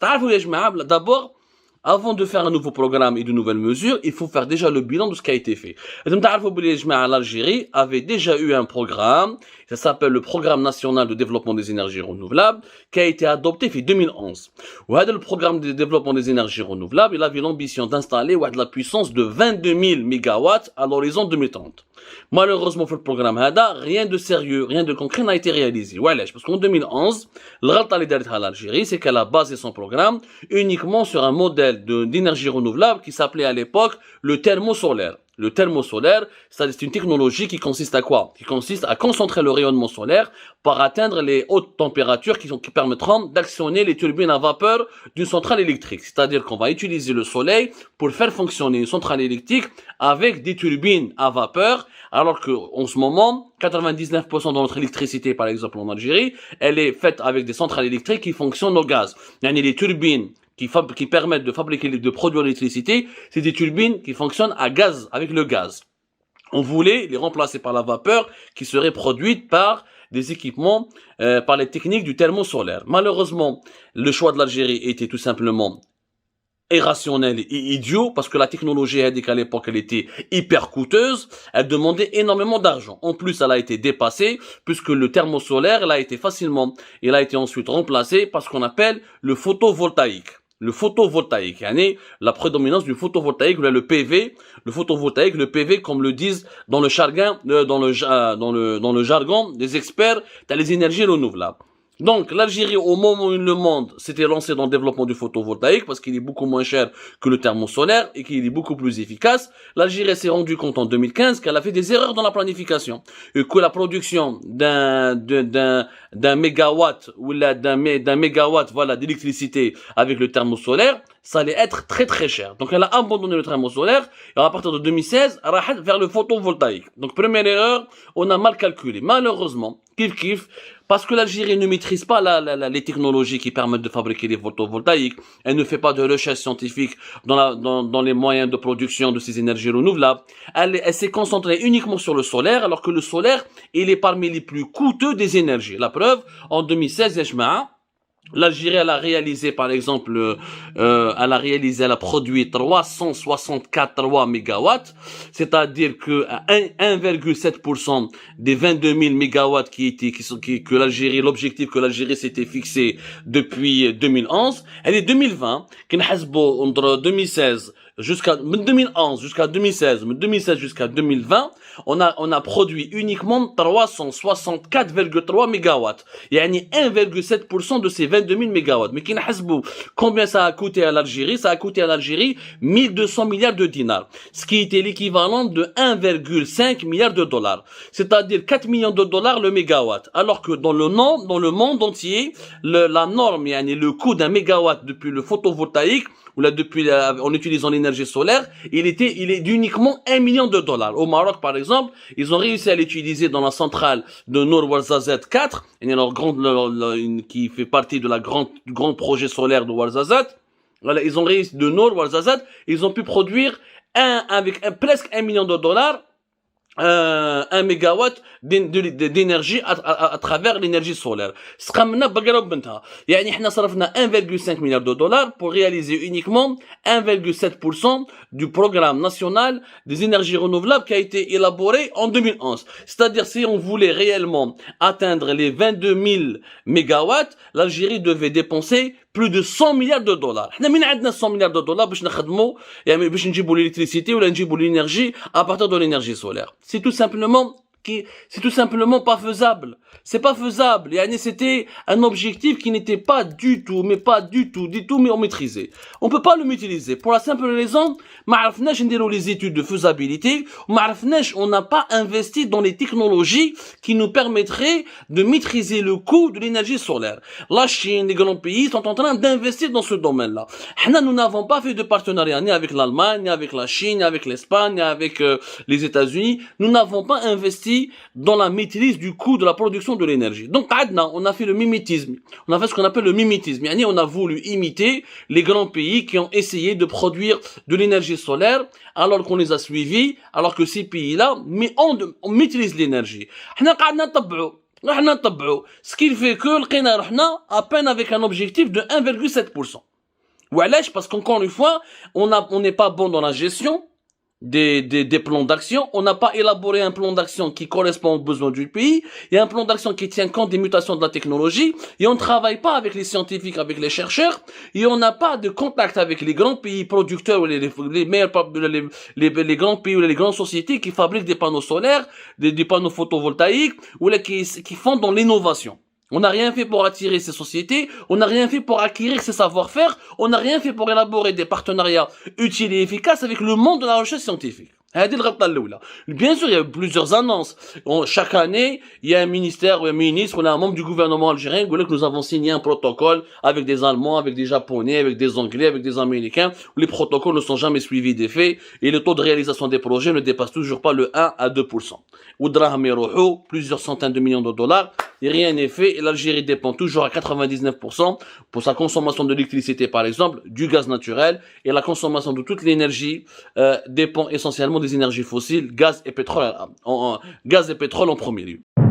D'abord, avant de faire un nouveau programme et de nouvelles mesures, il faut faire déjà le bilan de ce qui a été fait. L'Algérie avait déjà eu un programme, ça s'appelle le Programme national de développement des énergies renouvelables, qui a été adopté en 2011. Le programme de développement des énergies renouvelables, il avait l'ambition d'installer la puissance de 22 000 MW à l'horizon 2030. Malheureusement, pour le programme HADA, rien de sérieux, rien de concret n'a été réalisé. Parce qu'en 2011, l'Algérie, c'est qu'elle a basé son programme uniquement sur un modèle d'énergie renouvelable qui s'appelait à l'époque le thermosolaire. Le thermosolaire, c'est une technologie qui consiste à quoi? Qui consiste à concentrer le rayonnement solaire pour atteindre les hautes températures qui permettront d'actionner les turbines à vapeur d'une centrale électrique. C'est-à-dire qu'on va utiliser le soleil pour faire fonctionner une centrale électrique avec des turbines à vapeur, alors que en ce moment, 99% de notre électricité, par exemple en Algérie, elle est faite avec des centrales électriques qui fonctionnent au gaz. Les turbines qui permettent de fabriquer, de produire l'électricité, c'est des turbines qui fonctionnent à gaz, avec le gaz. On voulait les remplacer par la vapeur qui serait produite par des équipements, par les techniques du thermosolaire. Malheureusement, le choix de l'Algérie était tout simplement irrationnel et idiot, parce que la technologie indique à l'époque elle était hyper coûteuse, elle demandait énormément d'argent. En plus, elle a été dépassée, puisque le thermosolaire, il a été ensuite remplacé par ce qu'on appelle le photovoltaïque. Le photovoltaïque, la prédominance du photovoltaïque, le PV, le photovoltaïque, le PV, comme le disent dans le jargon, dans le jargon des experts dans les énergies renouvelables. Donc, l'Algérie, au moment où le monde s'était lancé dans le développement du photovoltaïque, parce qu'il est beaucoup moins cher que le thermosolaire et qu'il est beaucoup plus efficace, l'Algérie s'est rendu compte en 2015 qu'elle a fait des erreurs dans la planification. Et que la production d'un mégawatt, ou d'un mégawatt, d'électricité avec le thermosolaire, ça allait être très très cher. Donc, elle a abandonné le thermosolaire, et à partir de 2016, elle a vers le photovoltaïque. Donc, première erreur, on a mal calculé. Malheureusement, parce que l'Algérie ne maîtrise pas les technologies qui permettent de fabriquer des photovoltaïques, elle ne fait pas de recherche scientifique dans les moyens de production de ces énergies renouvelables, elle s'est concentrée uniquement sur le solaire, alors que le solaire, il est parmi les plus coûteux des énergies. La preuve, en 2016, l'Algérie, elle a réalisé, par exemple, elle a produit 364 mégawatts, c'est-à-dire que 1,7% des 22 000 mégawatts que l'Algérie, l'objectif que l'Algérie s'était fixé depuis 2011, elle est 2020, entre 2016 jusqu'à 2011 jusqu'à 2016, 2016 jusqu'à 2020, on a produit uniquement 364,3 mégawatts. Il y a 1,7% de ces 22 000 mégawatts. Mais combien ça a coûté à l'Algérie? Ça a coûté à l'Algérie 1200 milliards de dinars. Ce qui était l'équivalent de 1,5 milliard de dollars. C'est-à-dire 4 millions de dollars le mégawatt. Alors que dans le monde entier, la norme, le coût d'un mégawatt depuis le photovoltaïque, en utilisant l'énergie solaire, il est d'uniquement 1 million de dollars. Au Maroc, par exemple, ils ont réussi à l'utiliser dans la centrale de Nour Ouarzazate 4, qui fait partie de grand projet solaire de Ouarzazate. Voilà, ils ont réussi de Nour Ouarzazate, ils ont pu produire avec presque 1 million de dollars, 1 mégawatt d'énergie à travers l'énergie solaire. احنا صرفنا 1,5 milliard de dollars pour réaliser uniquement 1,7% du programme national des énergies renouvelables qui a été élaboré en 2011. C'est-à-dire, si on voulait réellement atteindre les 22 000 mégawatts, l'Algérie devait dépenser plus de 100 milliards de dollars. احنا من عندنا 100 milliards de dollars باش نخدموا باش نجيبوا l'électricité ولا نجيبوا l'énergie à partir de l'énergie solaire. C'est tout simplement pas faisable. C'est pas faisable. C'était un objectif qui n'était pas du tout maîtrisé. On peut pas le maîtriser. Pour la simple raison, les études de faisabilité, on n'a pas investi dans les technologies qui nous permettraient de maîtriser le coût de l'énergie solaire. La Chine, les grands pays sont en train d'investir dans ce domaine-là. Nous n'avons pas fait de partenariat ni avec l'Allemagne, ni avec la Chine, ni avec l'Espagne, ni avec les États-Unis. Nous n'avons pas investi dans la maîtrise du coût de la production de l'énergie. Donc, on a fait le mimétisme. On a fait ce qu'on appelle le mimétisme. On a voulu imiter les grands pays qui ont essayé de produire de l'énergie solaire, alors qu'on les a suivis, alors que ces pays-là, on maîtrise l'énergie. Ce qui fait que, à peine avec un objectif de 1,7%. Oualèche, parce qu'encore une fois, on n'est pas bon dans la gestion des plans d'action. On n'a pas élaboré un plan d'action qui correspond aux besoins du pays. Il y a un plan d'action qui tient compte des mutations de la technologie. Et on ne travaille pas avec les scientifiques, avec les chercheurs. Et on n'a pas de contact avec les grands pays producteurs ou les meilleurs, les grands pays ou les grandes sociétés qui fabriquent des panneaux solaires, des panneaux photovoltaïques ou qui font dans l'innovation. On n'a rien fait pour attirer ces sociétés, on n'a rien fait pour acquérir ces savoir-faire, on n'a rien fait pour élaborer des partenariats utiles et efficaces avec le monde de la recherche scientifique. Bien sûr, il y a plusieurs annonces. Chaque année, il y a un ministère ou un ministre ou un membre du gouvernement algérien qui dit que nous avons signé un protocole avec des Allemands, avec des Japonais, avec des Anglais, avec des Américains, où les protocoles ne sont jamais suivis des faits et le taux de réalisation des projets ne dépasse toujours pas le 1 à 2%. Plusieurs centaines de millions de dollars, et rien n'est fait, et l'Algérie dépend toujours à 99% pour sa consommation d'électricité, par exemple, du gaz naturel, et la consommation de toute l'énergie dépend essentiellement des énergies fossiles, gaz et pétrole en premier lieu.